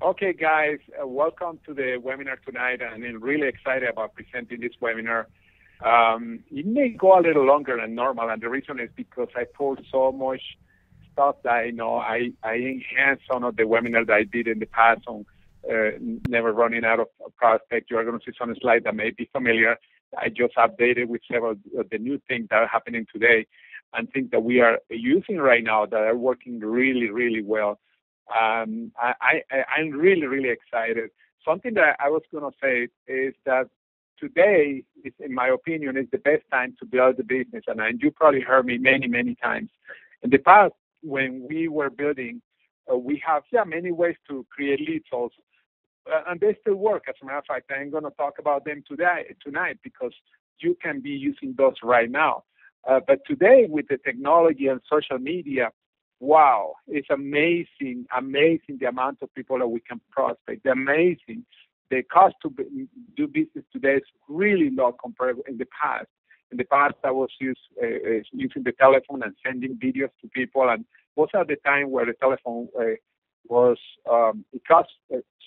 Okay, guys, welcome to the webinar tonight, and I'm really excited about presenting this webinar. It may go a little longer than normal, and the reason is because I pulled so much stuff that I enhanced some of the webinar that I did in the past on never running out of prospect. You are going to see some slides that may be familiar. I just updated with several of the new things that are happening today and things that we are using right now that are working really, really well. I'm really, really excited. Something that I was going to say is that today, in my opinion, is the best time to build the business. And you probably heard me many, many times. In the past, when we were building, we have many ways to create leads also. And they still work. As a matter of fact, I'm going to talk about them tonight because you can be using those right now. But today, with the technology and social media, wow, it's amazing the amount of people that we can prospect. Amazing. The cost to do business today is really low compared in the past. In the past, I was using the telephone and sending videos to people, and most of the time where the telephone was, it cost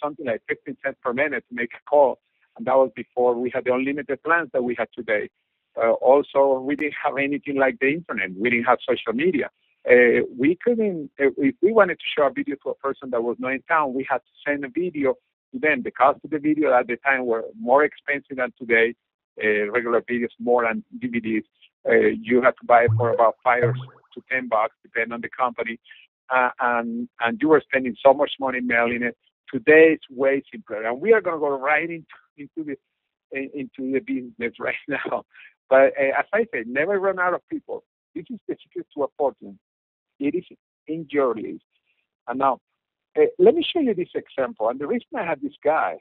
something like 15 cents per minute to make a call, and that was before we had the unlimited plans that we had today. Also, we didn't have anything like the internet. We didn't have social media. We couldn't, if we wanted to show a video to a person that was not in town, we had to send a video to them. The cost of the video at the time were more expensive than today. Regular videos more than DVDs. You had to buy it for about $5 to $10, depending on the company, and you were spending so much money mailing it. Today it's way simpler, and we are going to go right into the business right now. But as I said, never run out of people. This is the secret to a fortune. It is in your list. And now, let me show you this example. And the reason I have this guy,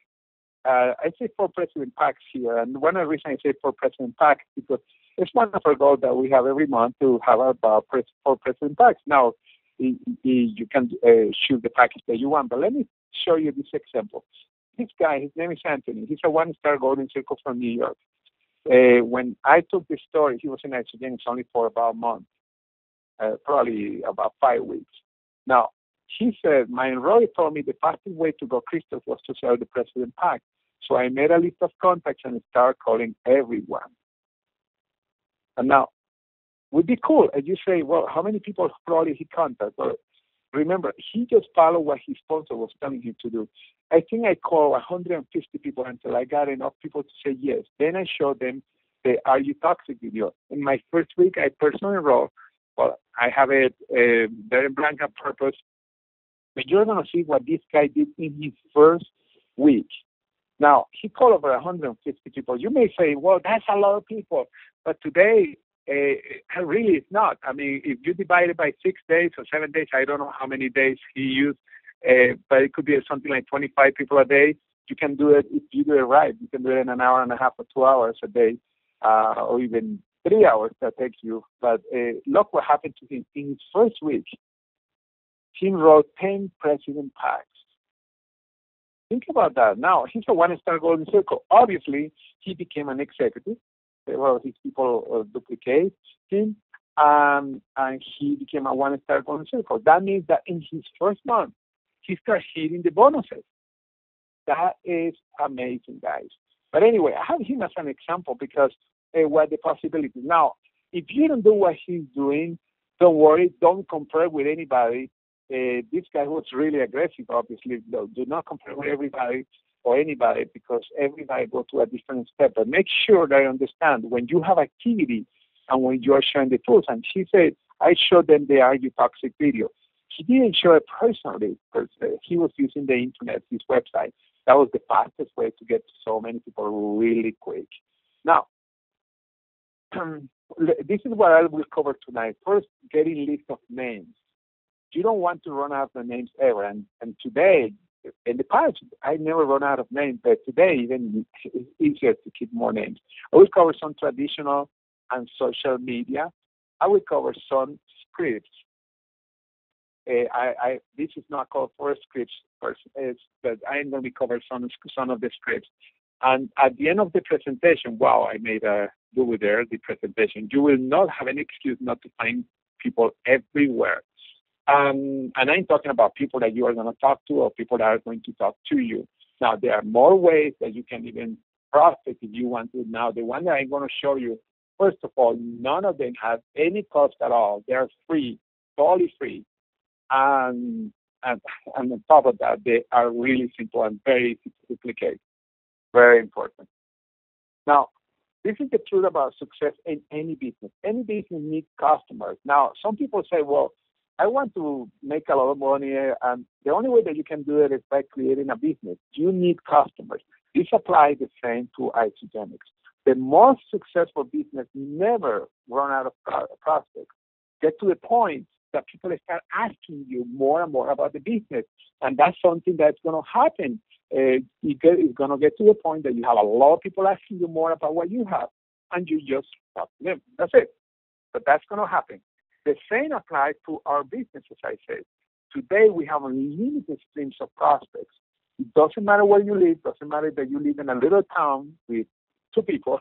I say for President packs here. And one of the reasons I say for President packs because it's one of our goals that we have every month to have about for President packs. Now, you can choose the package that you want. But let me show you this example. This guy, his name is Anthony. He's a one-star Golden Circle from New York. When I took the story, he was in Isogenics only for about a month, probably about 5 weeks. Now, he said, my enrollee told me the fastest way to go crystals was to sell the President pack. So I made a list of contacts and started calling everyone. And now, would be cool. And you say, well, how many people probably he contacted? Well, remember, he just followed what his sponsor was telling him to do. I think I called 150 people until I got enough people to say yes. Then I showed them the Are You Toxic video. In my first week, I personally enrolled. Well, I have it there in blank on purpose. But you're going to see what this guy did in his first week. Now, he called over 150 people. You may say, well, that's a lot of people. But today, really it's not. I mean, if you divide it by 6 days or 7 days, I don't know how many days he used, but it could be something like 25 people a day. You can do it if you do it right. You can do it in an hour and a half or 2 hours a day, or even 3 hours that takes you. But look what happened to him. In his first week, he wrote 10 President packs. Think about that. Now, he's a one-star Golden Circle. Obviously, he became an executive. Several of his people duplicate him, and he became a one-star Golden Circle. That means that in his first month, he started hitting the bonuses. That is amazing, guys. But anyway, I have him as an example because what the possibilities. Now, if you don't do what he's doing, don't worry. Don't compare with anybody. This guy was really aggressive, obviously. Do not compare with everybody or anybody because everybody goes to a different step. But make sure that I understand when you have activity and when you are showing the tools. And she said, I showed them the Are You Toxic video. He didn't show it personally because he was using the internet, his website. That was the fastest way to get to so many people really quick. Now, this is what I will cover tonight. First, getting list of names. You don't want to run out of names ever. And today, in the past, I never run out of names, but today, even it's easier to keep more names. I will cover some traditional and social media. I will cover some scripts. This is not called for scripts, but I'm going to cover some of the scripts. And at the end of the presentation, wow, I made a do there, the presentation. You will not have any excuse not to find people everywhere. And I'm talking about people that you are going to talk to or people that are going to talk to you. Now, there are more ways that you can even prospect if you want to. Now, the one that I'm going to show you, first of all, none of them have any cost at all. They're free, totally free. And on top of that, they are really simple and very easy to duplicate. Very important. Now, this is the truth about success in any business. Any business needs customers. Now, some people say, well, I want to make a lot of money, and the only way that you can do it is by creating a business. You need customers. This applies the same to isogenics. The most successful business never run out of prospects. Get to the point that people start asking you more and more about the business, and that's something that's going to happen. It's going to get to the point that you have a lot of people asking you more about what you have, and you just talk to them. That's it. But that's going to happen. The same applies to our business, as I said. Today, we have unlimited streams of prospects. It doesn't matter where you live. It doesn't matter that you live in a little town with 2 people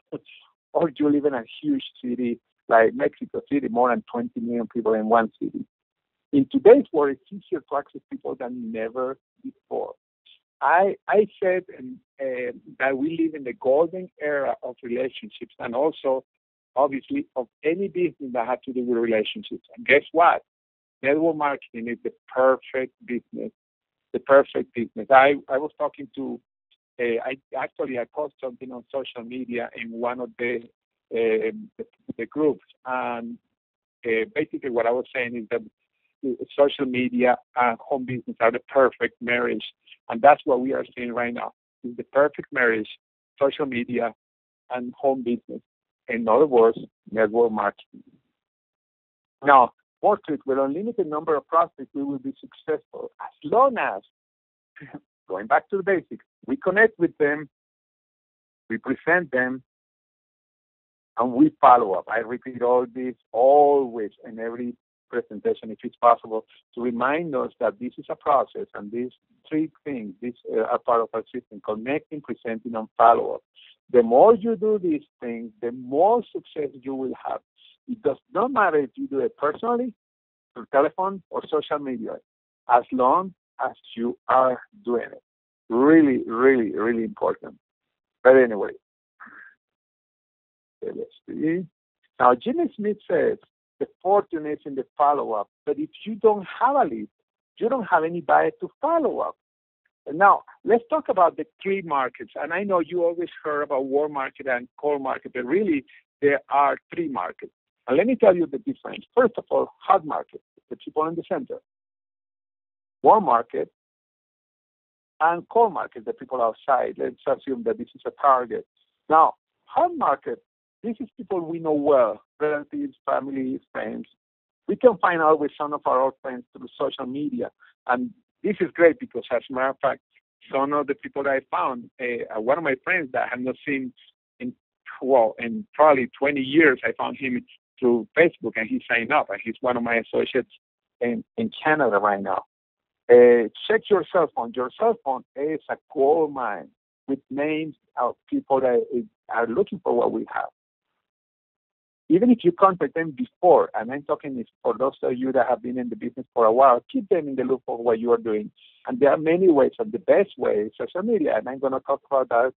or you live in a huge city like Mexico City, more than 20 million people in one city. In today's world, it's easier to access people than never before. I said that we live in the golden era of relationships and also, obviously, of any business that has to do with relationships. And guess what? Network marketing is the perfect business. The perfect business. I was talking to, I posted something on social media in one of the groups. And basically what I was saying is that social media and home business are the perfect marriage. And that's what we are seeing right now. It's the perfect marriage, social media and home business. In other words, network marketing. Now, more to it, with an unlimited number of prospects, we will be successful as long as, going back to the basics, we connect with them, we present them, and we follow up. I repeat all this always in every presentation, if it's possible, to remind us that this is a process, and these 3 things, these are part of our system: connecting, presenting, and follow up. The more you do these things, the more success you will have. It does not matter if you do it personally, through telephone, or social media, as long as you are doing it. Really, really, really important. But anyway, let's see. Now, Jimmy Smith says, the fortune is in the follow-up, but if you don't have a lead, you don't have anybody to follow up. Now, let's talk about the 3 markets. And I know you always heard about warm market and cold market, but really there are 3 markets. And let me tell you the difference. First of all, hot market, the people in the center. Warm market and cold market, the people outside. Let's assume that this is a target. Now, hot market, this is people we know well, relatives, family, friends. We can find out with some of our old friends through social media. And this is great because, as a matter of fact, some of the people that I found, one of my friends that I have not seen in probably 20 years, I found him through Facebook, and he signed up, and he's one of my associates in Canada right now. Check your cell phone. Your cell phone is a gold mine with names of people that are looking for what we have. Even if you contact them before, and I'm talking for those of you that have been in the business for a while, keep them in the loop of what you are doing. And there are many ways, and the best way is social media, and I'm going to talk about that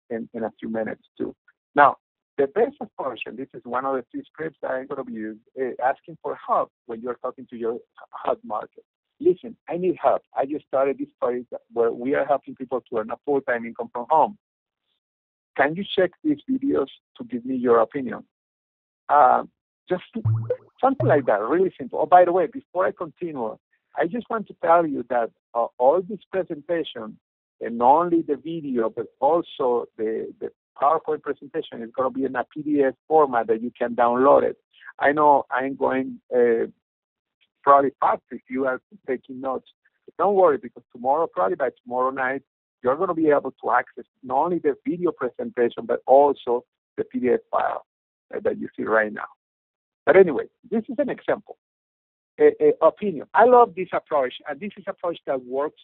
in a few minutes too. Now, the best approach, and this is one of the 3 scripts that I'm going to use, asking for help when you're talking to your hot market. Listen, I need help. I just started this project where we are helping people to earn a full-time income from home. Can you check these videos to give me your opinion? Just something like that, really simple. Oh, by the way, before I continue, I just want to tell you that all this presentation, and not only the video, but also the PowerPoint presentation is going to be in a PDF format that you can download it. I know I'm going probably fast if you are taking notes. But don't worry, because tomorrow, probably by tomorrow night, you're going to be able to access not only the video presentation, but also the PDF file that you see right now. But anyway, this is an example, opinion. I love this approach, and this is an approach that works,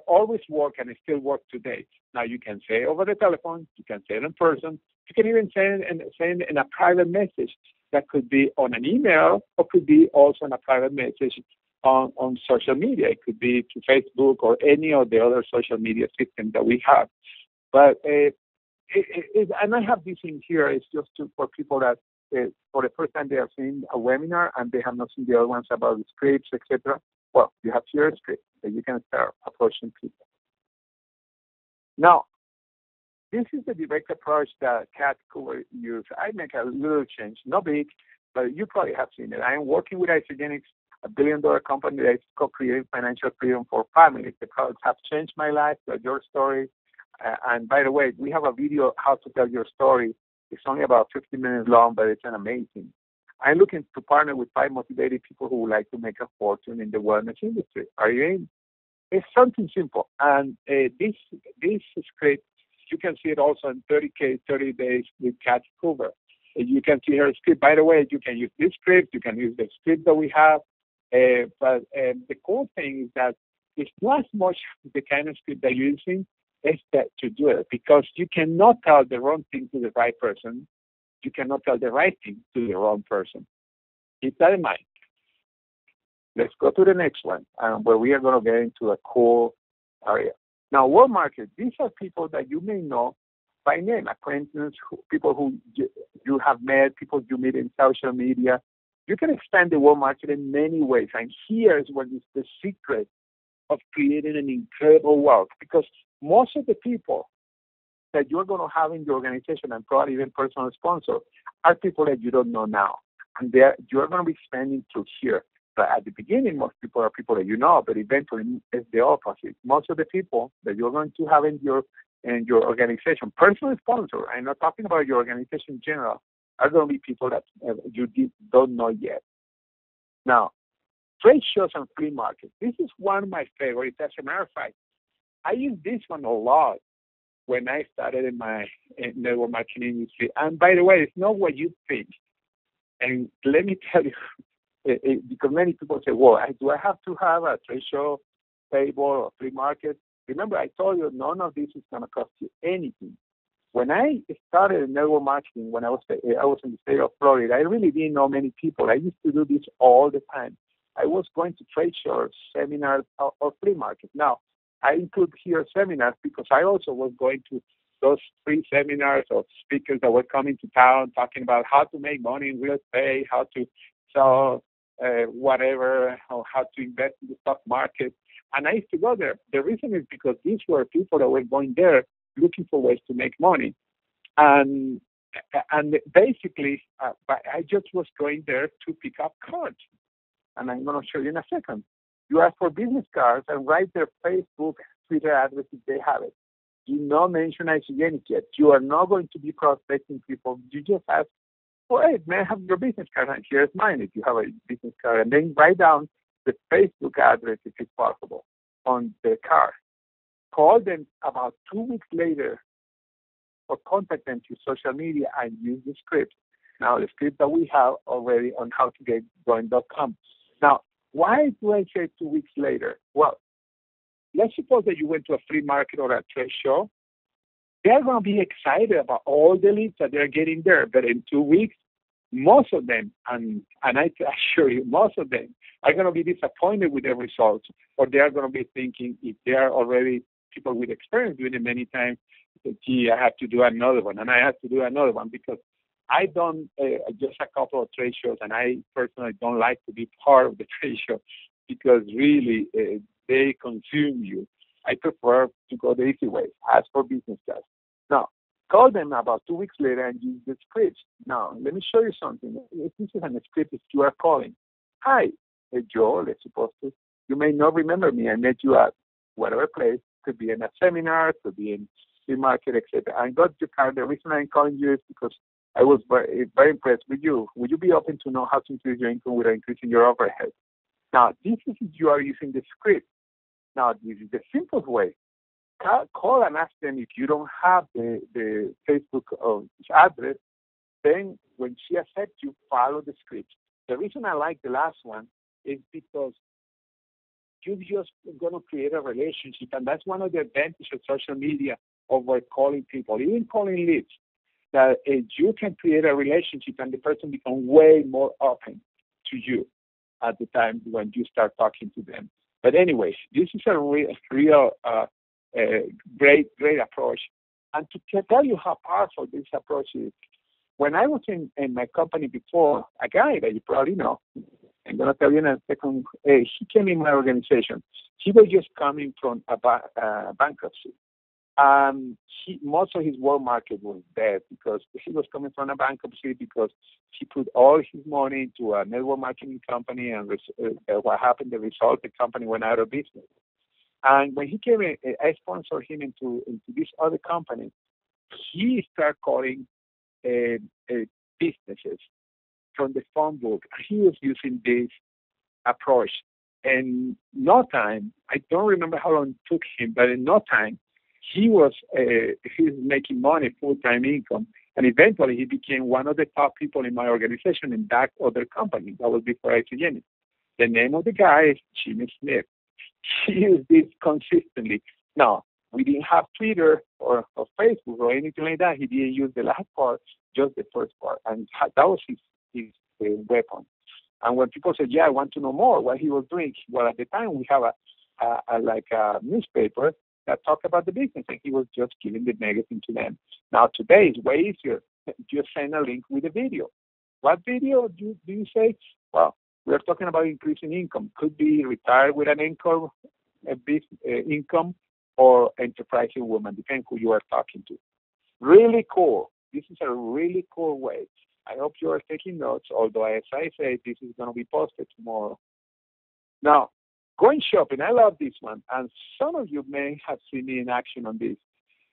always work, and it still works today. Now, you can say it over the telephone, you can say it in person, you can even send in a private message that could be on an email or could be also in a private message on social media. It could be to Facebook or any of the other social media systems that we have. But and I have this in here. It's just for people that for the first time they have seen a webinar and they have not seen the other ones about the scripts, etc. Well, you have here a script that you can start approaching people. Now, this is the direct approach that Kat Cooper used. I make a little change, not big, but you probably have seen it. I am working with Isogenics, a billion-dollar company that is co-creating financial freedom for families. The products have changed my life. They're your story. And by the way, we have a video how to tell your story. It's only about 15 minutes long, but it's an amazing. I'm looking to partner with 5 motivated people who would like to make a fortune in the wellness industry. Are you in? It's something simple. And this script, you can see it also in 30 days with Kat Cooper. You can see her script. By the way, you can use this script. You can use the script that we have. But the cool thing is that it's not as much the kind of script that you're using, it's that to do it. Because you cannot tell the wrong thing to the right person. You cannot tell the right thing to the wrong person. Keep that in mind. Let's go to the next one, where we are going to get into a cool area. Now, warm market, these are people that you may know by name, acquaintances, people who you have met, people you meet in social media. You can expand the warm market in many ways. And here is what is the secret of creating an incredible wealth. Because most of the people that you're going to have in your organization and probably even personal sponsor are people that you don't know now. And you're going to be expanding through here. But at the beginning, most people are people that you know, but eventually it's the opposite. Most of the people that you're going to have in your organization, personal sponsor, I'm not talking about your organization in general, are going to be people that you don't know yet. Now, trade shows and free markets. This is one of my favorites. As a matter of fact, I use this one a lot when I started in my network marketing industry. And by the way, it's not what you think. And let me tell you, because many people say, well, do I have to have a trade show table or free market? Remember, I told you none of this is going to cost you anything. When I started in network marketing, when I was in the state of Florida, I really didn't know many people. I used to do this all the time. I was going to trade shows, seminars, or free markets. Now, I include here seminars because I also was going to those free seminars of speakers that were coming to town talking about how to make money in real estate, how to sell whatever, or how to invest in the stock market. And I used to go there. The reason is because these were people that were going there looking for ways to make money. And basically, I just was going there to pick up cards. And I'm going to show you in a second. You ask for business cards and write their Facebook, Twitter address if they have it. Do not mention Isogenics yet. You are not going to be prospecting people. You just ask, well, hey, may I have your business card? And here's mine if you have a business card. And then write down the Facebook address if it's possible on the card. Call them about 2 weeks later or contact them through social media and use the script. Now, the script that we have already on howtogetgoing.com. Now, why do I say 2 weeks later? Well, let's suppose that you went to a free market or a trade show. They're going to be excited about all the leads that they're getting there. But in 2 weeks, most of them, and I assure you, most of them are going to be disappointed with their results, or they are going to be thinking, if they are already people with experience doing it many times, gee, I have to do another one, and I have to do another one, because I've done just a couple of trade shows, and I personally don't like to be part of the trade show because really they consume you. I prefer to go the easy way, ask for business cards. Now, call them about 2 weeks later and use the script. Now, let me show you something. If this is a script that you are calling, hi, Joe, let's suppose to. You may not remember me. I met you at whatever place. Could be in a seminar, could be in the market, etc. I got your card. The reason I'm calling you is because I was very, very impressed with you. Would you be open to know how to increase your income without increasing your overhead? Now, this is if you are using the script. Now, this is the simplest way. Call and ask them if you don't have the Facebook address. Then when she accepts you, follow the script. The reason I like the last one is because you're just going to create a relationship. And that's one of the advantages of social media over calling people, even calling leads, that you can create a relationship and the person becomes way more open to you. at the time when you start talking to them. But anyway, this is a real great approach. And to tell you how powerful this approach is, when I was in my company before, a guy that you probably know, I'm going to tell you in a second, he came in my organization. He was just coming from a bankruptcy. Most of his world market was dead because he was coming from a bankruptcy because he put all his money into a network marketing company, and what happened, the result, the company went out of business. And when he came in, I sponsored him into this other company. He started calling businesses from the phone book. He was using this approach. And no time, I don't remember how long it took him, but in no time, he was making money, full-time income. And eventually he became one of the top people in my organization in that other company. That was before ICGN. The name of the guy is Jimmy Smith. He used this consistently. Now, we didn't have Twitter or Facebook or anything like that. He didn't use the last part, just the first part. And that was his weapon. And when people said, yeah, I want to know more what he was doing, well, at the time we have a newspaper that talked about the business, and he was just giving the magazine to them. Now, today it's way easier. Just send a link with a video. What video do you say? Well, we're talking about increasing income. Could be retired with an income, income, or enterprising woman, depending who you are talking to. Really cool. This is a really cool way. I hope you are taking notes, although as I say, this is going to be posted tomorrow. Now, going shopping, I love this one, and some of you may have seen me in action on this.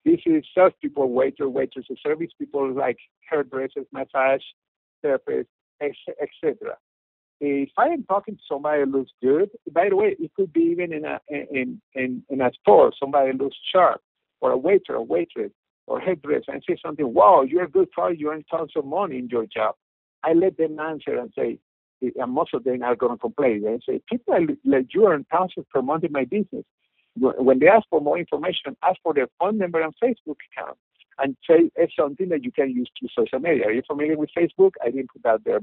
This is salespeople, waitresses, service people like hairdressers, massage therapists, etc. If I am talking to somebody who looks good, by the way, it could be even in a store, somebody who looks sharp, or a waiter or waitress, or hairdresser, and say something, wow, you're a good product, you earn tons of money in your job. I let them answer and say, and most of them are going to complain. They say, people let you earn thousands per month in my business. When they ask for more information, ask for their phone number and Facebook account, and say it's something that you can use through social media. Are you familiar with Facebook? I didn't put that there.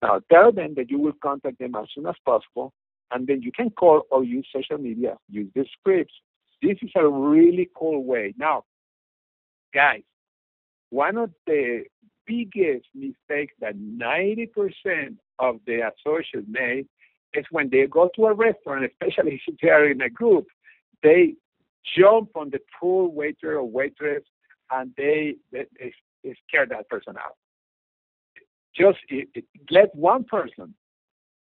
Now, tell them that you will contact them as soon as possible, and then you can call or use social media, use the scripts. This is a really cool way. Now, guys, one of the biggest mistakes that 90% of the associates make is when they go to a restaurant, especially if they are in a group, they jump on the poor waiter or waitress and they scare that person out. Just let one person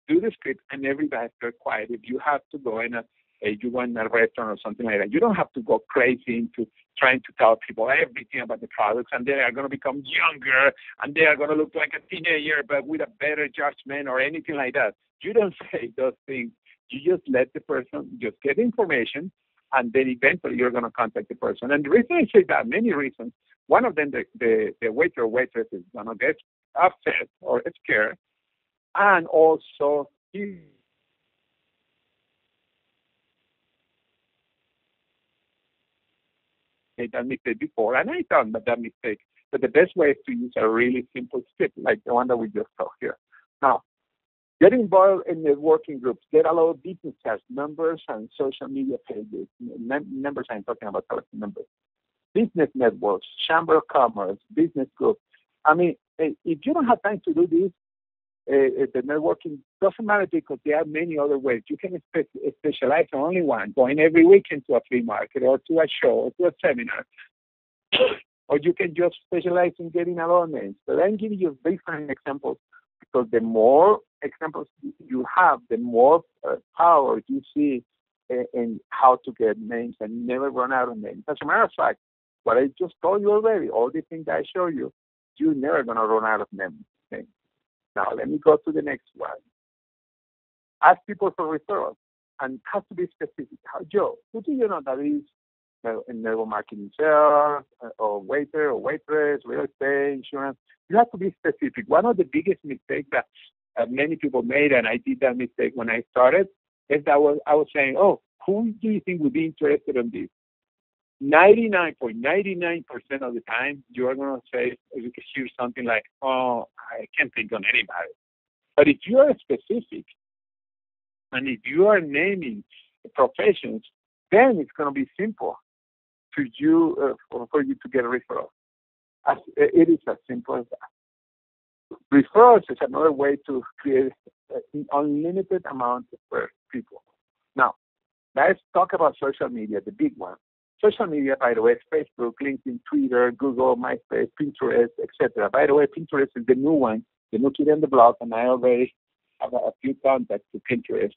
do the script and everybody stay quiet. If you have to go in you go in a restaurant or something like that, you don't have to go crazy into trying to tell people everything about the products, and they are going to become younger and they are going to look like a teenager but with a better judgment or anything like that. You don't say those things. You just let the person just get information, and then eventually you're going to contact the person. And the reason I say that, many reasons. One of them, the waiter or waitress is going to get upset or scared, and also he made that mistake before, and I done that mistake. But the best way is to use a really simple script like the one that we just saw here. Now, get involved in the working groups. Get a lot of business cards, numbers, and social media pages. Numbers, I'm talking about telephone numbers. Business networks, chamber of commerce, business groups. I mean, if you don't have time to do this, the networking doesn't matter because there are many other ways. You can specialize on only one, going every weekend to a flea market or to a show or to a seminar. Or you can just specialize in getting names. But I'm giving you different examples because the more examples you have, the more power you see in how to get names and never run out of names. As a matter of fact, what I just told you already, all the things that I show you, you're never going to run out of names. Now, let me go to the next one. Ask people for referrals, and has to be specific. Joe, who do you know that is in network marketing, sales, or waiter or waitress, real estate, insurance? You have to be specific. One of the biggest mistakes that many people made, and I did that mistake when I started, is that I was saying, oh, who do you think would be interested in this? 99.99% of the time, you are going to say, you can hear something like, oh, I can't think on anybody. But if you are specific and if you are naming professions, then it's going to be simple to you for you to get a referral. It is as simple as that. Referrals is another way to create an unlimited amount for people. Now, let's talk about social media, the big one. Social media, by the way, is Facebook, LinkedIn, Twitter, Google, MySpace, Pinterest, etc. By the way, Pinterest is the new one, the new kid on the block, and I already have a few contacts to Pinterest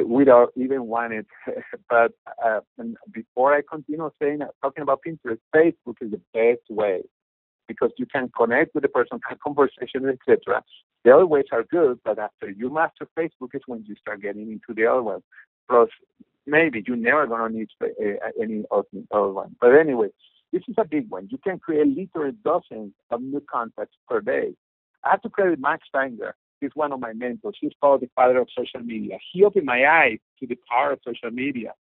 without even wanting it. But and before I continue talking about Pinterest, Facebook is the best way because you can connect with the person, have conversations, etc. The other ways are good, but after you master Facebook is when you start getting into the other ones. Plus, maybe you're never going to need any other one. But anyway, this is a big one. You can create literally dozens of new contacts per day. I have to credit Max Steiner. He's one of my mentors. He's called the father of social media. He opened my eyes to the power of social media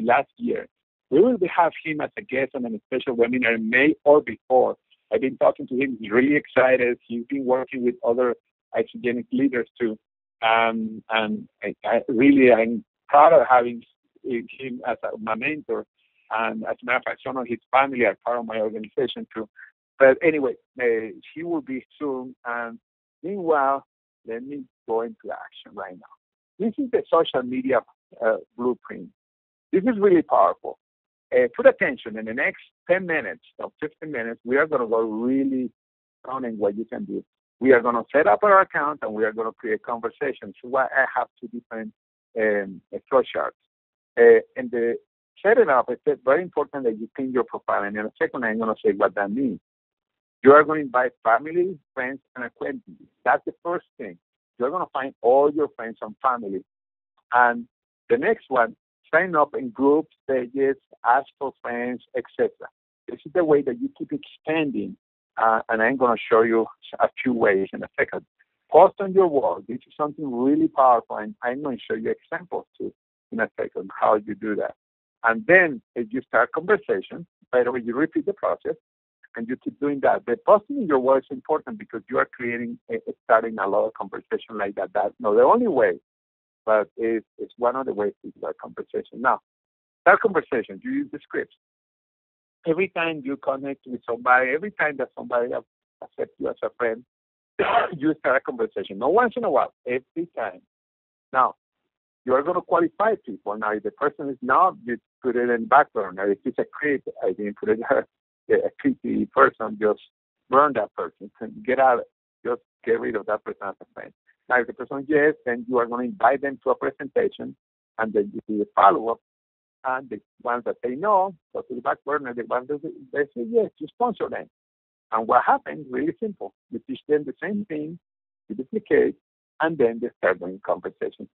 last year. We will have him as a guest on a special webinar in May or before. I've been talking to him. He's really excited. He's been working with other isogenic leaders too. And I'm proud of having him as my mentor. And as a matter of fact, some of his family are part of my organization too. But anyway, he will be soon. And meanwhile, let me go into action right now. This is the social media blueprint. This is really powerful. Put attention. In the next 10 minutes or 15 minutes, we are going to go really on in what you can do. We are going to set up our account and we are going to create conversations. So I have two different flow charts. And the setting up, it's very important that you pin your profile. And in a second, I'm going to say what that means. You are going to invite family, friends, and acquaintances. That's the first thing. You're going to find all your friends and family. And the next one, sign up in groups, pages, ask for friends, etc. This is the way that you keep expanding. And I'm going to show you a few ways in a second. Post on your wall. This is something really powerful, and I'm going to show you examples too in a second how you do that. And then if you start conversation, by the way, you repeat the process, and you keep doing that. But posting in your wall is important because you are starting a lot of conversation like that. That's not the only way, but it's one of the ways to start conversation. Now, start conversation. You use the scripts. Every time you connect with somebody, every time that somebody accepts you as a friend, you start a conversation. Not once in a while, every time. Now, you are going to qualify people. Now, if the person is not, you put it in background. Now, if it's a creep, I didn't put it a creepy person, just burn that person. Get out of it. Just get rid of that person as a friend. Now, if the person is yes, then you are going to invite them to a presentation, and then you do a follow-up. And the ones that say no, go to the back burner. The ones that they say yes, you sponsor them. And what happens, really simple. You teach them the same thing, you duplicate, and then they start doing conversations.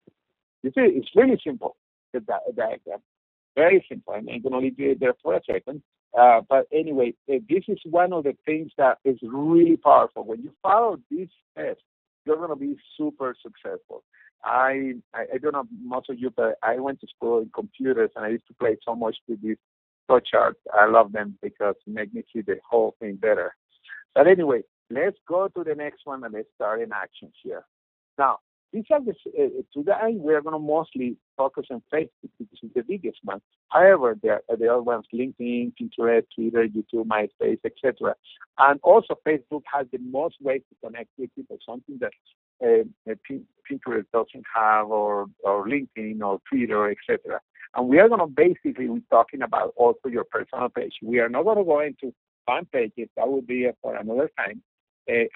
You see, it's really simple, the diagram. Very simple. I'm going to leave you there for a second. But anyway, this is one of the things that is really powerful. When you follow these steps, you're going to be super successful. I don't know most of you, but I went to school in computers, and I used to play so much with these flow charts. I love them because they make me see the whole thing better. But anyway, let's go to the next one, and let's start in actions here. Now, these are today we are going to mostly focus on Facebook. This is the biggest one. However, there are the other ones: LinkedIn, Pinterest, Twitter, YouTube, MySpace, etc. And also, Facebook has the most ways to connect with people. Something that Pinterest doesn't have, or LinkedIn, or Twitter, etc. And we are going to basically be talking about also your personal page. We are not going to go into fan pages. That would be for another time.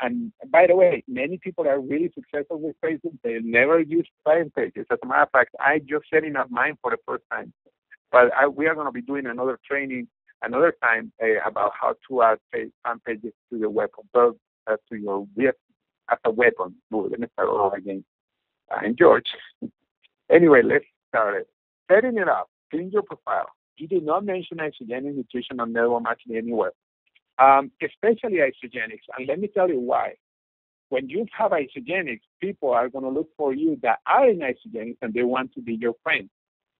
And by the way, many people are really successful with Facebook. They never use fan pages. As a matter of fact, I just setting up mine for the first time. But we are going to be doing another training another time about how to add fan pages to your weapon, to your as a weapon. Let me start over again. And George. Anyway, let's start it. Setting it up. Clean your profile. You did not mention isogenic nutrition on network marketing anywhere. Especially isogenics, and let me tell you why. When you have isogenics, people are going to look for you that are in isogenics, and they want to be your friend.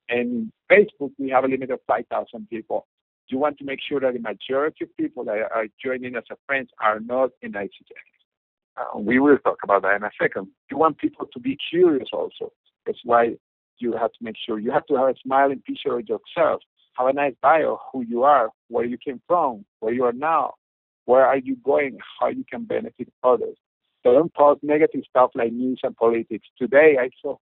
And Facebook, we have a limit of 5,000 people. You want to make sure that the majority of people that are joining as a friends are not in isogenics. We will talk about that in a second. You want people to be curious also. That's why you have to make sure you have to have a smiling picture of yourself. Have a nice bio, who you are, where you came from, where you are now, where are you going, how you can benefit others. So don't post negative stuff like news and politics. Today I saw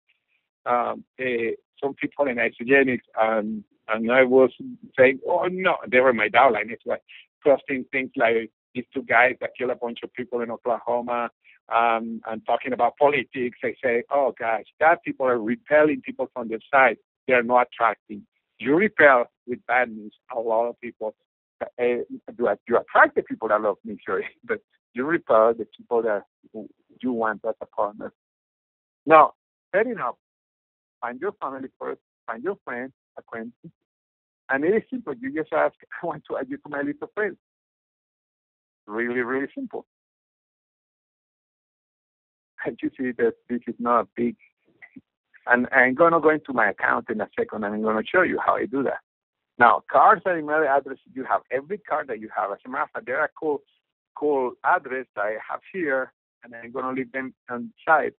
some people in isogenics, and I was saying, oh no, they were my downline. It's like posting things like these two guys that killed a bunch of people in Oklahoma, and talking about politics. I say, oh gosh, that people are repelling people from the side. They're not attracting. You repel with bad news a lot of people. You attract the people that love misery, but you repel the people that you want as a partner. Now, setting up, find your family first, find your friends, acquaintances, and it is simple. You just ask, I want to add you to my list of friends. Really, really simple. And you see that this is not big. And I'm going to go into my account in a second, and I'm going to show you how I do that. Now, cards and email addresses you have. Every card that you have, as a matter of fact, there are cool address that I have here, and I'm going to leave them on the side.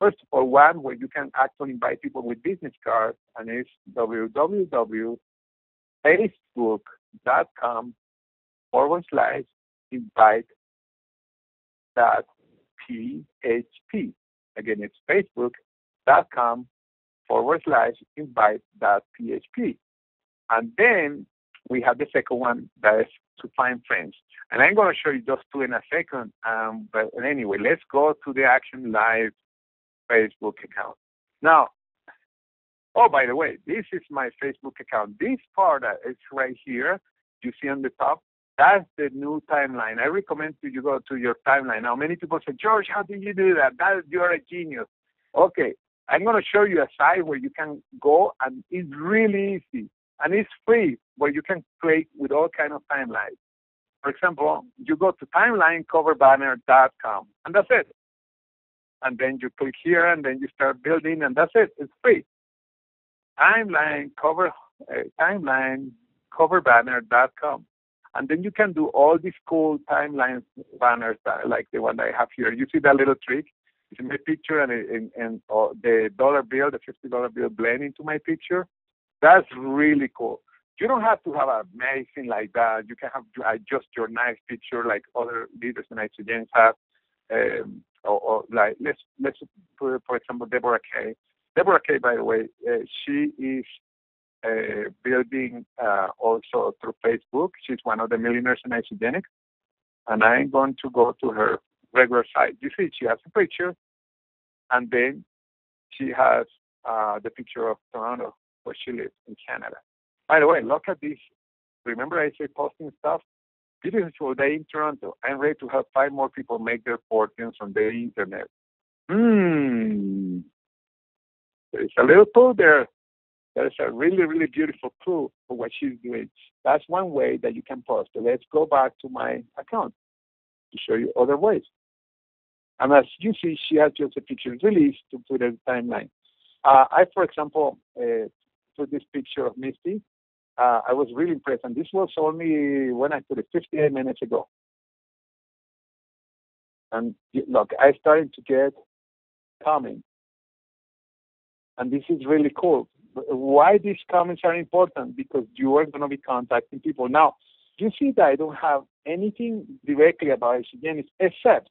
First of all, one where you can actually invite people with business cards, and it's www.facebook.com/invite.php. Again, it's facebook.com/invite.php. And then we have the second one that is to find friends. And I'm going to show you those two in a second. But anyway, let's go to the Action Live Facebook account. Now, oh, by the way, this is my Facebook account. This part that is right here, you see on the top, that's the new timeline. I recommend you go to your timeline. Now, many people say, George, how did you do that? You're a genius. Okay, I'm going to show you a site where you can go, and it's really easy. And it's free, where you can play with all kinds of timelines. For example, you go to timelinecoverbanner.com, and that's it. And then you click here, and then you start building, and that's it. It's free. Timelinecoverbanner.com. And then you can do all these cool timeline banners like the one I have here. You see that little trick? It's in my picture, and the dollar bill, the $50 bill blend into my picture. That's really cool. You don't have to have amazing like that. You can have just your nice picture like other leaders in Isogenics have. Or like let's put, for example, Deborah Kay. Deborah Kay, by the way, she is building also through Facebook. She's one of the millionaires in Isogenics. And I'm going to go to her regular site. You see, she has a picture, and then she has the picture of Toronto, where she lives in Canada. By the way, look at this. Remember I say posting stuff? Beautiful day in Toronto. I'm ready to help 5 more people make their fortunes on the internet. There's a little clue there. There's a really, really beautiful clue for what she's doing. That's one way that you can post. So let's go back to my account to show you other ways. And as you see, she has just a picture released to put in the timeline. I, for example, put this picture of Misty. I was really impressed, and this was only when I put it 58 minutes ago. And look, I started to get comments, and this is really cool. Why these comments are important? Because you are going to be contacting people. Now, you see that I don't have anything directly about isogenics, except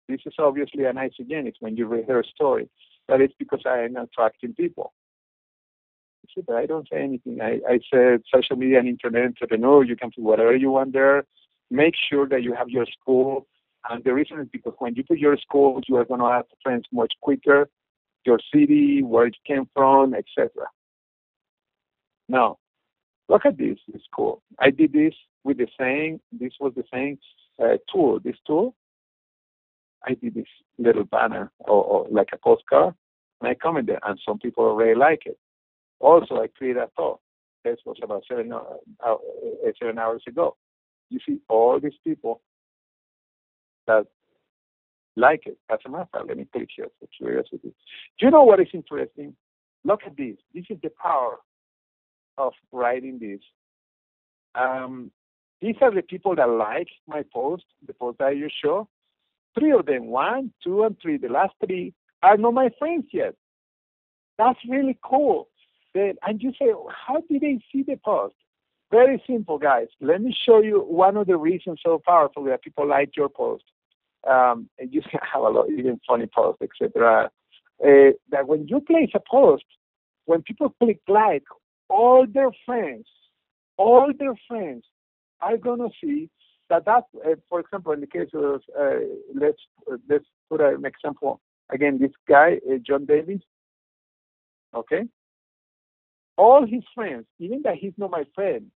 this is obviously an isogenics when you read her story. But it's because I am attracting people. But I don't say anything. I said social media and internet entrepreneur, you can do whatever you want there. Make sure that you have your school. And the reason is because when you put your school, you are going to have friends much quicker, your city, where you came from, etc. Now, look at this. It's cool. I did this with the same, this was the same tool. This tool, I did this little banner or like a postcard, and I commented, and some people already like it. Also, I created a thought. This was about 7 hours ago. You see all these people that like it. As a matter of fact, let me click here for curiosity. Do you know what is interesting? Look at this. This is the power of writing this. These are the people that like my post, the post that you show. three of them, 1, 2, and 3, the last three are not my friends yet. That's really cool. And you say, how did they see the post? Very simple, guys. Let me show you one of the reasons so powerful that people like your post. And you have a lot, even funny posts, etc. That when you place a post, when people click like, all their friends are gonna see that. For example, in the case of let's put an example again. This guy, John Davis. Okay, all his friends, even that he's not my friend,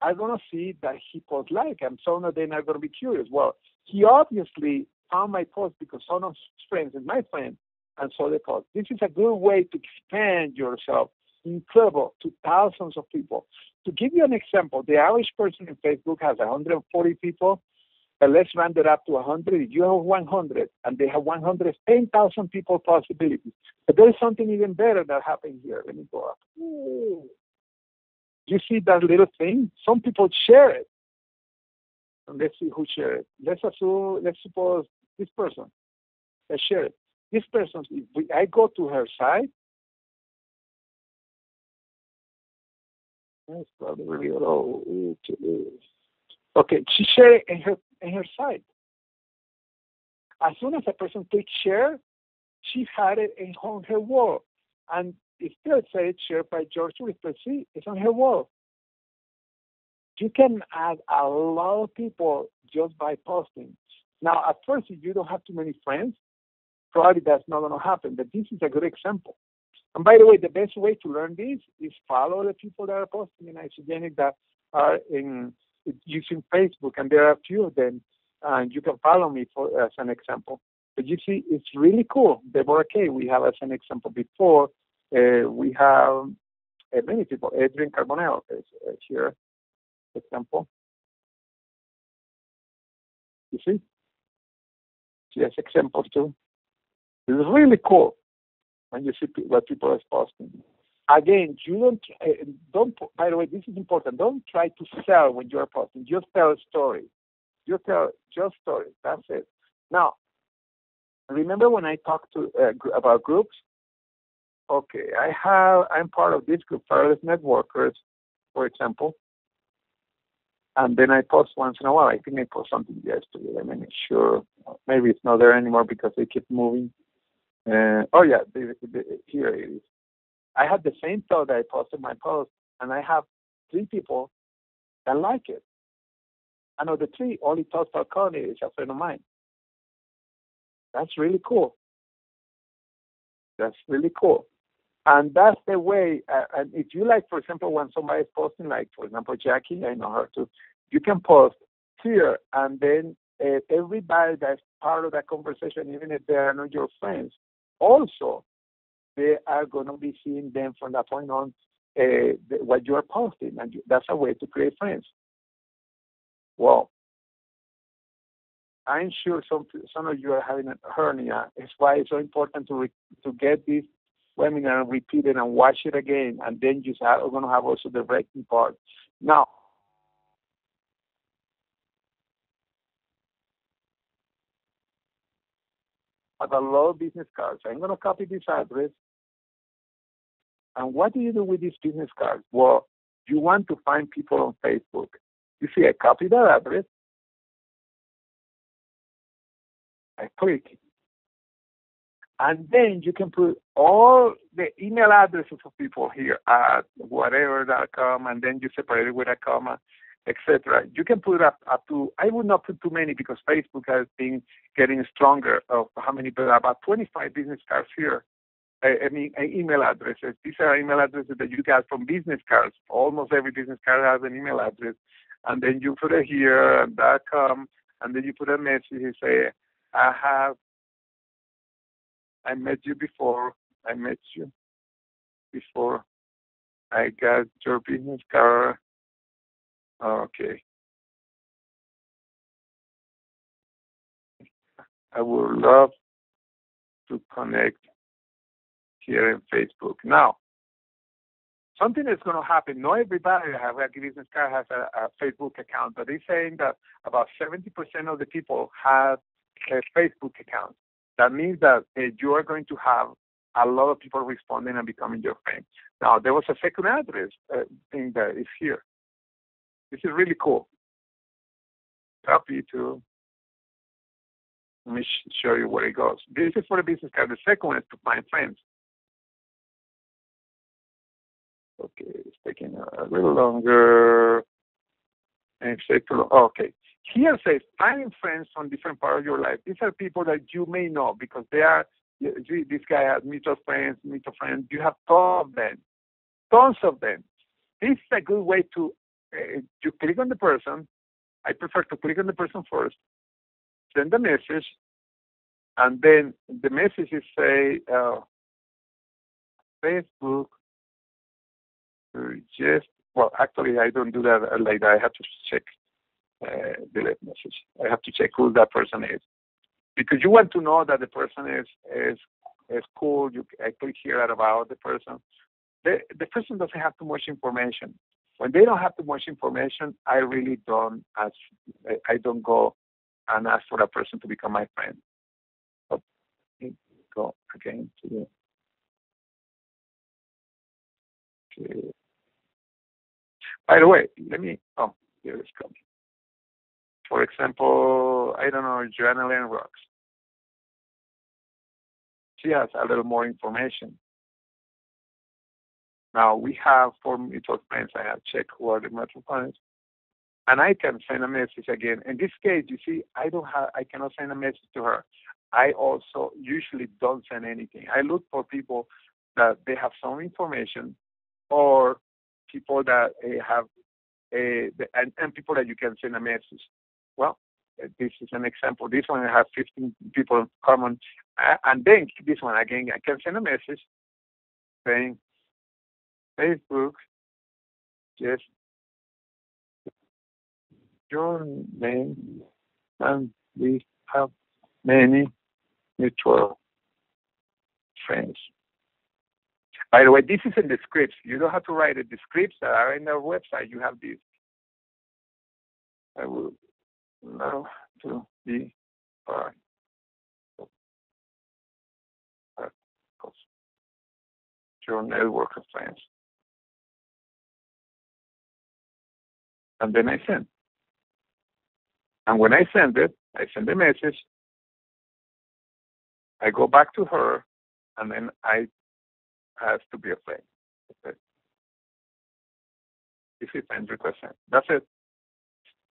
are gonna see that he posts like, and some of them are gonna be curious. Well, he obviously found my post because some of his friends is my friend, and saw the post. This is a good way to expand yourself incredible to thousands of people. To give you an example, the average person in Facebook has 140 people, but let's round it up to 100. If you have 100 and they have 100, 10,000 people possibilities. But there's something even better that happened here. Let me go up. Ooh. You see that little thing? Some people share it. And let's see who shared it. Let's suppose this person has shared it. This person, I go to her site. That's probably really low. Okay, she shared it in her site. As soon as a person clicks share, she had it on her wall. And it still says shared by George Ruiz, but see, it's on her wall. You can add a lot of people just by posting. Now, at first, if you don't have too many friends, probably that's not going to happen, but this is a good example. And by the way, the best way to learn this is follow the people that are posting in Isogenic that are using Facebook, and there are a few of them, and you can follow me as an example. But you see, it's really cool. Deborah K, we have as an example before. We have many people. Adrian Carbonell is here, for example. You see? She has examples too. This is really cool when you see what people are posting. Again, you don't. By the way, this is important. Don't try to sell when you are posting. Just tell a story. Just stories. That's it. Now, remember when I talked about groups? Okay, I'm part of this group, Fearless Networkers, for example. And then I post once in a while. I think I post something yesterday. Let me make sure. Maybe it's not there anymore because they keep moving. Oh yeah, here it is. I had the same thought that I posted my post, and I have 3 people that like it. I know the 3 only Todd Falcone is a friend of mine. That's really cool. That's really cool. And that's the way, and if you like, for example, when somebody is posting, like, for example, Jackie, I know her too, you can post here, and then everybody that's part of that conversation, even if they are not your friends, also, they are going to be seeing them from that point on, what you are posting, and that's a way to create friends. Well, I'm sure some of you are having a hernia. That's why it's so important to get this webinar and repeat it and watch it again, and then are going to have also the writing part. Now, I have a lot of business cards. I'm going to copy this address. And what do you do with these business cards? Well, you want to find people on Facebook. You see, I copy that address. I click. And then you can put all the email addresses of people here at whatever.com, and then you separate it with a comma, etc. You can put up to, I would not put too many because Facebook has been getting stronger of how many, but about 25 business cards here. I mean, email addresses. These are email addresses that you got from business cards. Almost every business card has an email address. And then you put it here, and .com, and then you put a message. You say, I met you before. I met you before. I got your business card. Okay. I would love to connect here in Facebook. Now, something that's going to happen, not everybody that have a business card has a Facebook account, but they're saying that about 70% of the people have Facebook account. That means that you are going to have a lot of people responding and becoming your friend. Now, there was a second address thing that is here. This is really cool. Copy to. Let me show you where it goes. This is for the business card. The second one is to find friends. Okay, it's taking a little longer. And okay. Here says finding friends from different parts of your life. These are people that you may know because they are. This guy has mutual friends. You have tons of them. This is a good way to you click on the person. I prefer to click on the person first, send a message, and then the message is say Facebook. Well, actually, I don't do that like that. I have to check delete message. I have to check who that person is because you want to know that the person is cool. I click here about the person. The person doesn't have too much information. When they don't have too much information, I really don't ask. I don't go and ask for a person to become my friend. Okay, go again to the. Okay. By the way, let me. Oh, here it's coming. For example, I don't know, Joanna Rocks. She has a little more information. Now we have 4 mutual friends. I have checked who are the mutual friends, and I can send a message again. In this case, you see, I cannot send a message to her. I also usually don't send anything. I look for people that they have some information, or people that have and people that you can send a message. Well, this is an example. This one I have 15 people in common, and then this one again I can send a message saying, Facebook, just your name, and we have many mutual friends. By the way, this is in the scripts. You don't have to write it. The scripts that are in our website, you have this. I will love to be part of your network of friends. And then I send. And when I send it, I send a message. I go back to her, and then I have to be a friend. Okay. This is 100%. That's it.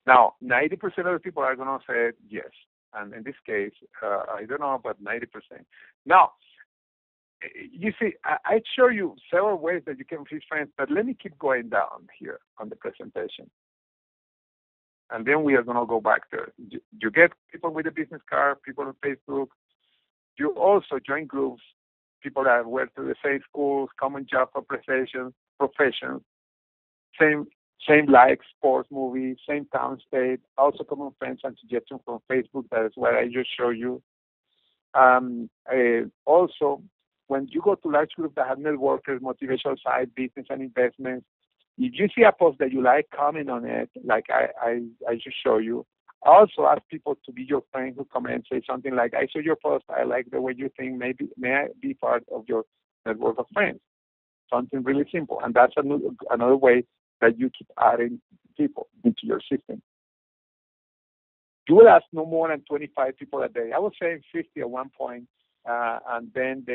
Now, 90% of the people are going to say yes. And in this case, I don't know, but 90%. Now, you see, I show you several ways that you can be friends, but let me keep going down here on the presentation. And then we are going to go back there. You get people with a business card, people on Facebook. You also join groups, people that went to the same schools, common job for professions, same likes, sports, movies, same town, state, also common friends and suggestions from Facebook. That is what I just showed you. Also, when you go to large groups that have networkers, motivational side, business and investments, if you see a post that you like, comment on it, like I just show you. Also ask people to be your friend who comment and say something like, I saw your post, I like the way you think, may I be part of your network of friends? Something really simple. And that's another way that you keep adding people into your system. You will ask no more than 25 people a day. I was saying 50 at one point, and then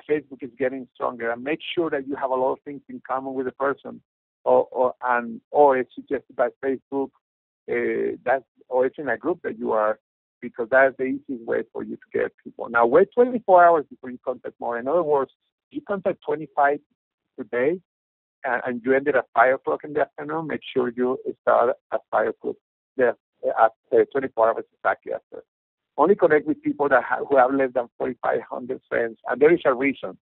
Facebook is getting stronger. And make sure that you have a lot of things in common with the person, or it's suggested by Facebook, or it's in a group that you are, because that's the easiest way for you to get people. Now, wait 24 hours before you contact more. In other words, you contact 25 today, and you ended at 5 o'clock in the afternoon, make sure you start at 5 o'clock, at 24 hours exactly after. Only connect with people who have less than 4,500 friends, and there is a reason.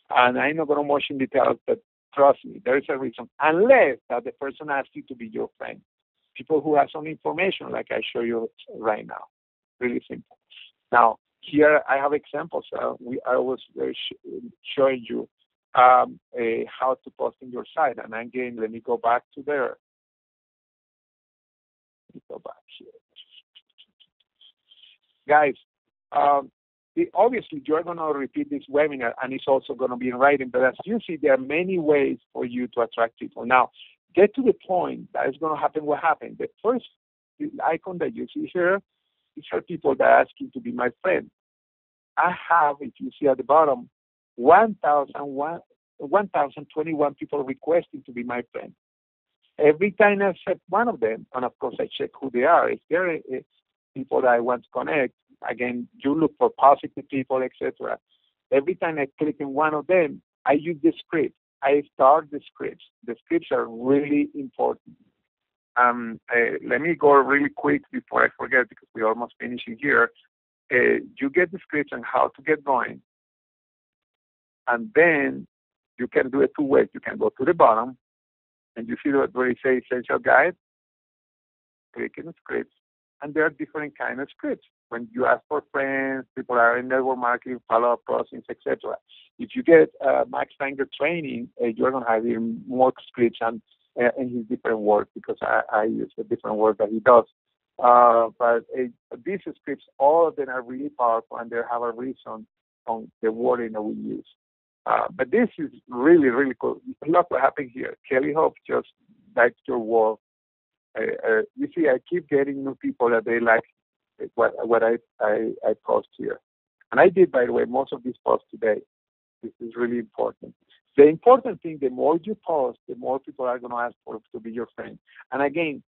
And I'm not going to much in detail, but trust me, there is a reason. Unless that the person asks you to be your friend. People who have some information, like I show you right now. Really simple. Now, here I have examples. I was showing you how to post in your site. And again, let me go back to there. Let me go back here. Guys, obviously you're going to repeat this webinar and it's also going to be in writing, but as you see, there are many ways for you to attract people. Now, get to the point that is going to happen what happened. The first icon that you see here, these are people that ask you to be my friend. I have, if you see at the bottom, 1,021 people requesting to be my friend. Every time I accept one of them, and of course I check who they are. If they're people that I want to connect, again, you look for positive people, etc. Every time I click on one of them, I use the script. I start the scripts. The scripts are really important. Let me go really quick before I forget because we're almost finishing here. You get the scripts on how to get going. And then you can do it two ways. You can go to the bottom and you see where it says Essential Guide. Click in the scripts. And there are different kinds of scripts. When you ask for friends, people are in network marketing, follow-up process, etc. If you get Max Steiner training, you're going to have even more scripts and his different words because I use a different word that he does. But these scripts, all of them are really powerful and they have a reason on the wording that we use. But this is really, really cool. Look what happened here. Kelly Hope just liked your wall. You see, I keep getting new people that they like what I post here. And I did, by the way, most of these posts today. This is really important. The important thing, the more you post, the more people are going to ask for to be your friend. And again,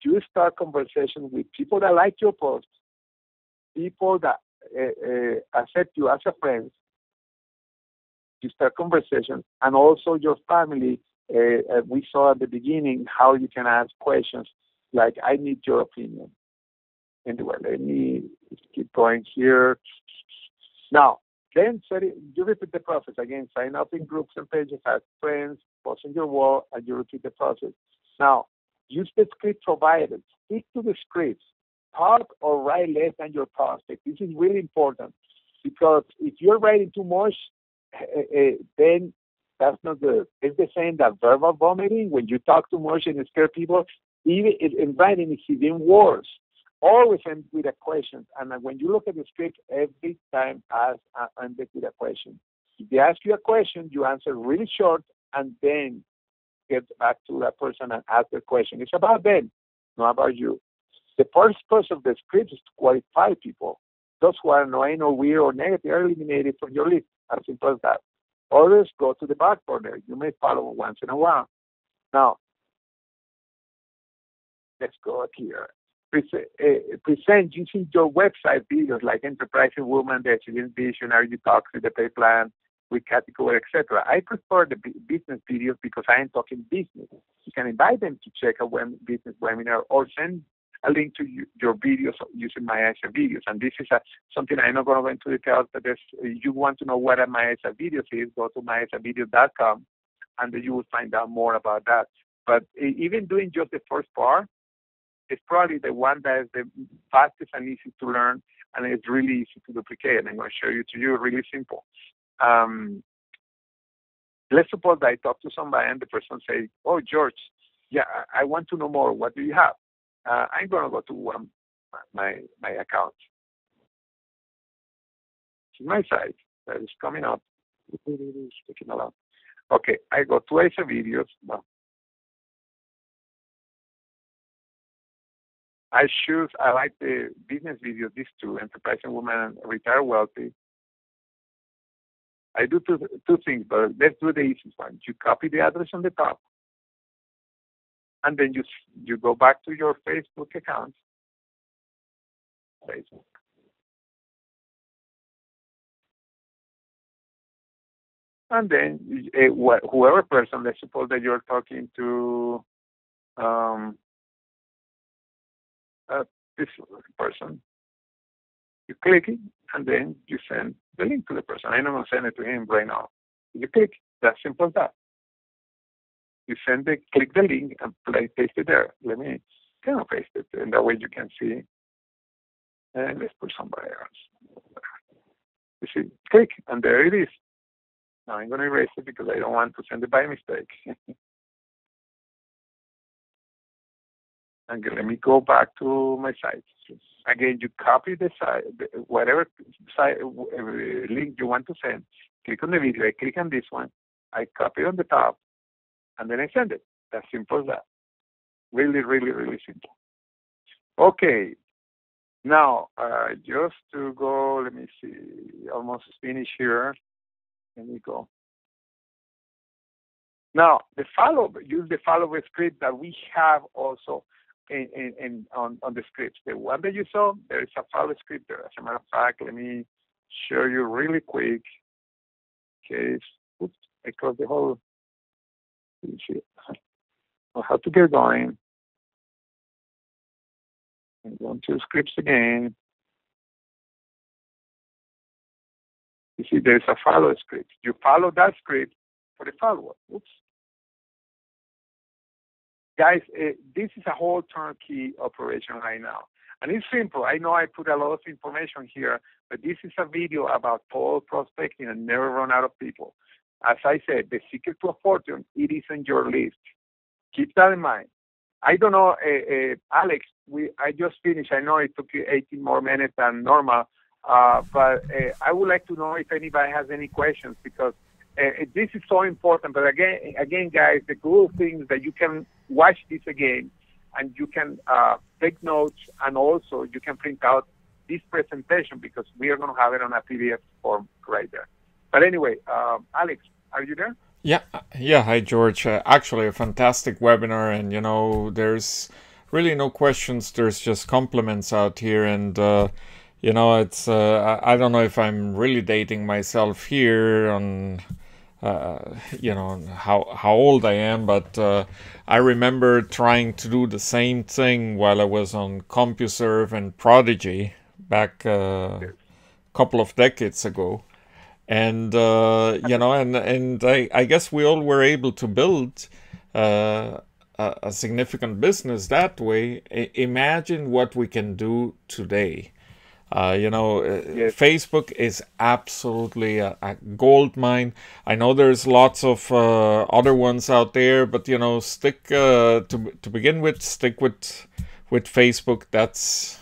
you start conversation with people that like your post, people that accept you as a friend. You start conversation, and also your family. We saw at the beginning how you can ask questions like, I need your opinion. Anyway, let me keep going here. Now, then you repeat the process. Again, sign up in groups and pages, ask friends, post on your wall, and you repeat the process. Now, use the script provided. Stick to the scripts. Talk or write less than your prospect. This is really important because if you're writing too much, then that's not good. It's the same that verbal vomiting, when you talk too much and scare people, even in writing it's even worse. Always end with a question. And when you look at the script, every time end it with a question. If they ask you a question, you answer really short and then get back to that person and ask the question. It's about them, not about you. The purpose of the script is to qualify people. Those who are annoying or weird or negative are eliminated from your list. As simple as that. Others go to the back burner. You may follow once in a while. Now, let's go up here. Present using your website videos like Enterprising Woman, the Achieving Visionary, you talk to the pay plan, with category, etc. I prefer the business videos because I am talking business. You can invite them to check a business webinar or send a link to your videos using My Aisa Videos. And this is something I'm not going to go into details, but you want to know what a My Aisa Videos is, go to myaisavideos.com, and then you will find out more about that. But even doing just the first part is probably the one that is the fastest and easy to learn, and it's really easy to duplicate. And I'm going to show you to you, really simple. Let's suppose that I talk to somebody and the person says, oh, George, yeah, I want to know more. What do you have? I'm going to go to my account. It's my site that is coming up. It's taking a lot. Okay, I go to Aisa Videos. Well, I like the business videos, these two, Enterprising Woman and Retire Wealthy. I do two things, but let's do the easiest one. You copy the address on the top, and then you go back to your Facebook account. Facebook. And then whoever person, let's suppose that you're talking to this person, you click it, and then you send the link to the person. I'm not going to send it to him right now. You click, that's simple as that. You click the link and paste it there. Let me kind of paste it, and that way you can see. And let's put somebody else. You see, click, and there it is. Now I'm going to erase it because I don't want to send it by mistake. And let me go back to my site. Again, you copy the site, whatever site, link you want to send. Click on the video. I click on this one. I copy it on the top, and then I send it. That's simple as that. Really, really, really simple. Okay. Now, just to go, let me see. Almost finished here. Let me go. Now, use the follow script that we have also on the scripts. The one that you saw, there is a follow script there. As a matter of fact, let me show you really quick. Okay, oops, I closed the whole sheet. Well, how to get going. I'm going to scripts again. You see, there's a follow script. You follow that script for the follow-up. Oops. Guys, this is a whole turnkey operation right now. And it's simple. I know I put a lot of information here, but this is a video about cold prospecting and never run out of people. As I said, the secret to a fortune, it is on your list. Keep that in mind. I don't know, Alex, I just finished. I know it took you 18 more minutes than normal, but I would like to know if anybody has any questions, because this is so important. But again, guys, the cool thing is that you can watch this again, and you can take notes, and also you can print out this presentation, because we are going to have it on a PDF form right there. But anyway, Alex, are you there? Yeah. Hi, George. Actually, a fantastic webinar, and there's really no questions. There's just compliments out here, and it's I don't know if I'm really dating myself here on how old I am, but I remember trying to do the same thing while I was on CompuServe and Prodigy back a couple of decades ago. And and I guess we all were able to build a significant business that way. Imagine what we can do today. Yes. Facebook is absolutely a gold mine. I know there's lots of other ones out there, but stick to begin with. Stick with Facebook. That's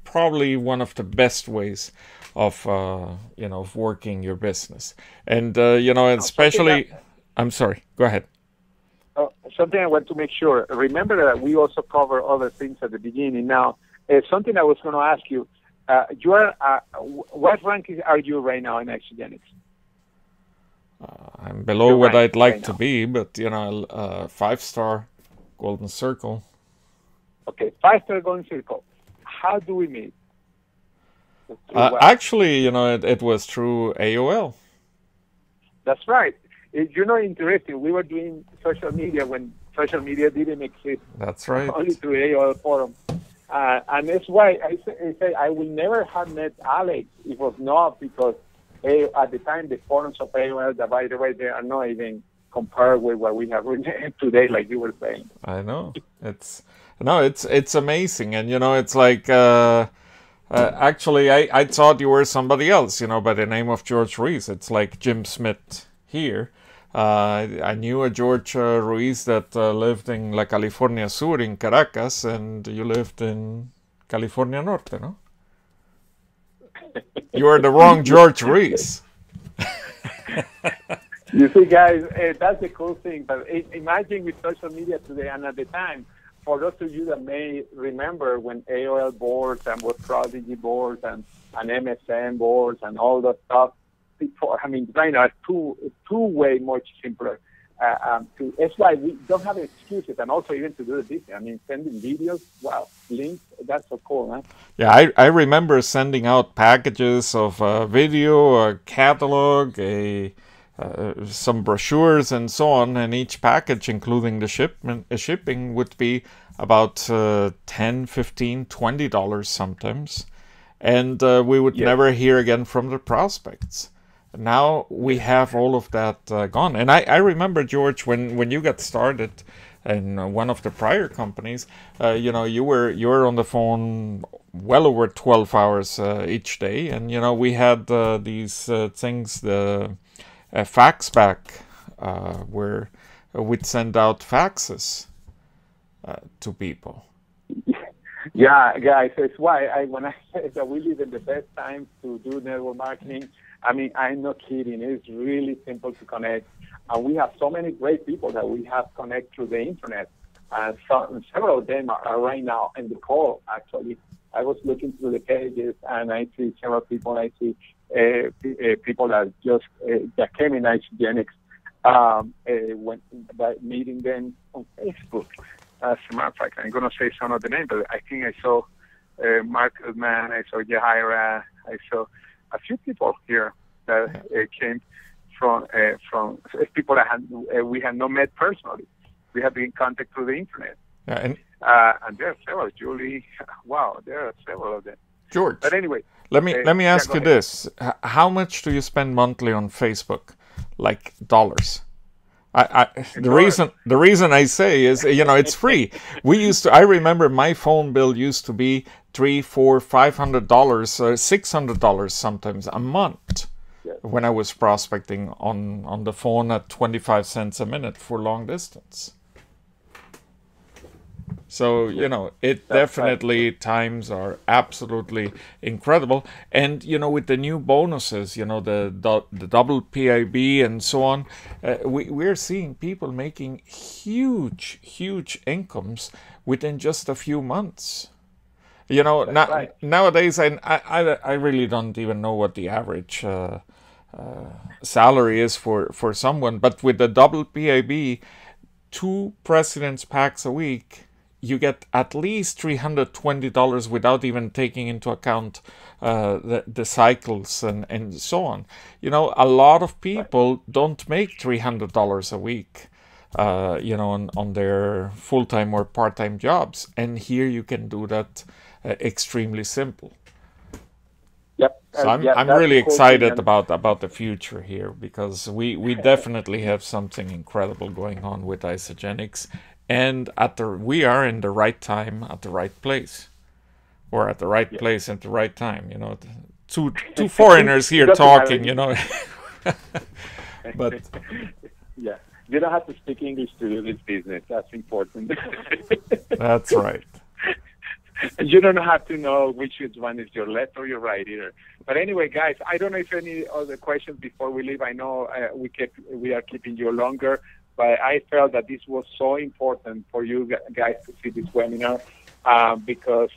probably one of the best ways of of working your business. And especially, I'm sorry, go ahead. Something I want to make sure. Remember that we also cover other things at the beginning. Now, something I was going to ask you. You are what rank are you right now in Exogenics? I'm below what I'd like to be, but 5-star Golden Circle. Okay, 5-star Golden Circle. How do we meet? Actually, it was through AOL. That's right. Interesting. We were doing social media when social media didn't exist. That's right. Only through AOL forum. And that's why I say I will never have met Alex if it was not because at the time the forums of AOL, that by the way, they are not even compared with what we have today, like you were saying. I know. It's amazing. And, it's like... actually, I thought you were somebody else, by the name of George Ruiz. It's like Jim Smith here. I knew a George Ruiz that lived in La California Sur in Caracas, and you lived in California Norte, no? You are the wrong George Ruiz. You see, guys, that's the cool thing. But imagine with social media today, and at the time, for those of you that may remember when AOL boards and what Prodigy boards and MSN boards and all that stuff, before, right now it's way much simpler. It's why we don't have excuses, and also even to do this. Sending videos, wow, links, that's so cool, man. Yeah, I remember sending out packages of video, a catalog, some brochures, and so on, and each package, including the shipping, would be about $10, $15, $20 sometimes, and we would never hear again from the prospects. Now we have all of that gone. And I remember, George, when you got started in one of the prior companies, you were on the phone well over 12 hours each day, and we had these things, the fax back, where we'd send out faxes to people. Yeah, guys, it's why when I say that we live in the best times to do network marketing, I mean, I'm not kidding. It's really simple to connect. And we have so many great people that we have connect through the internet. And several of them are right now in the call, actually. I was looking through the pages, and I see several people. I see people that just that came in Isogenics by meeting them on Facebook. As a matter of fact, I'm going to say some of the names, but I think I saw Mark Goodman, I saw Jahaira, I saw a few people here that came from people that we had not met personally. We have been in contact through the internet. Yeah, and there are several, Julie. Wow, there are several of them. George, but anyway, let me ask you this: how much do you spend monthly on Facebook, like dollars? The reason I say is, it's free. I remember my phone bill used to be $300, $400, $500, $600 sometimes a month. Yes. When I was prospecting on the phone at 25 cents a minute for long distance. So, it definitely, times are absolutely incredible. And, with the new bonuses, the double PIB and so on, we're seeing people making huge, huge incomes within just a few months. Nowadays, I really don't even know what the average salary is for someone. But with the double PIB, 2 President's Packs a week, you get at least $320 without even taking into account the cycles and so on. A lot of people don't make $300 a week, on their full-time or part-time jobs. And here you can do that extremely simple. Yep. So I'm really excited about the future here, because we definitely have something incredible going on with Isogenics. And we are in the right time at the right place, or at the right place at the right time. Two foreigners here talking. But yeah, you don't have to speak English to do this business. That's important. That's right. You don't have to know which one is your left or your right either. But anyway, guys, I don't know if any other questions before we leave. I know we are keeping you longer. But I felt that this was so important for you guys to see this webinar because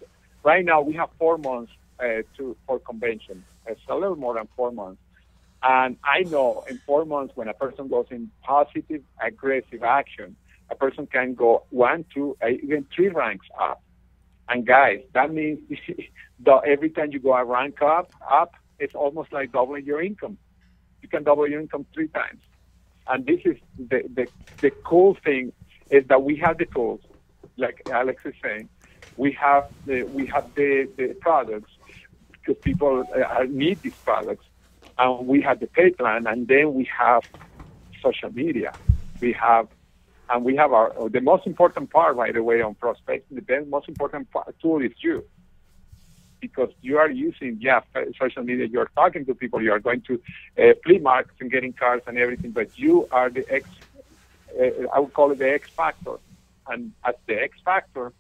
right now we have 4 months for convention. It's a little more than 4 months. And I know in 4 months when a person goes in positive, aggressive action, a person can go 1, 2, even 3 ranks up. And guys, that means every time you go a rank up, it's almost like doubling your income. You can double your income 3 times. And this is the cool thing is that we have the tools, like Alex is saying. We have the products because people need these products, and we have the pay plan, and then we have social media. We have the most important part, by the way, on prospecting. The most important tool is you. Because you are using, social media, you are talking to people, you are going to flea markets and getting cars and everything, but you are the I would call it the X factor. And as the X factor,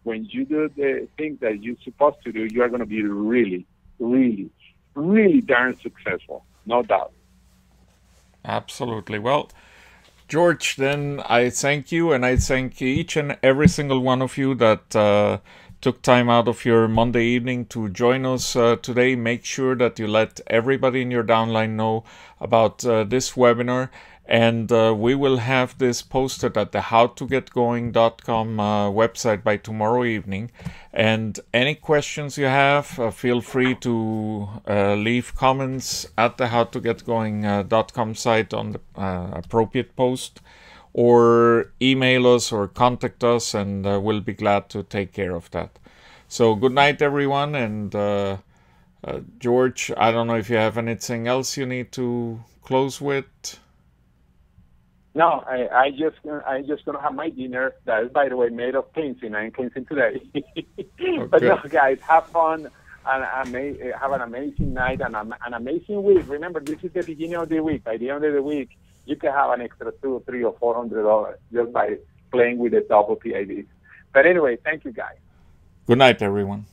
when you do the things that you're supposed to do, you are going to be really, really, really darn successful, no doubt. Absolutely. Well, George, then I thank you, and I thank each and every single one of you that took time out of your Monday evening to join us today. Make sure that you let everybody in your downline know about this webinar, and we will have this posted at the howtogetgoing.com website by tomorrow evening. And any questions you have, feel free to leave comments at the howtogetgoing.com site on the appropriate post, or email us or contact us, and we'll be glad to take care of that. So good night, everyone. And George, I don't know if you have anything else you need to close with. No, I just gonna have my dinner. That is, by the way, made of cleansing. I'm cleansing today. But no, guys, have fun and have an amazing night and an amazing week. Remember, this is the beginning of the week. By the end of the week, you can have an extra $200, $300, or $400 just by playing with the double PIBs. But anyway, thank you, guys. Good night, everyone.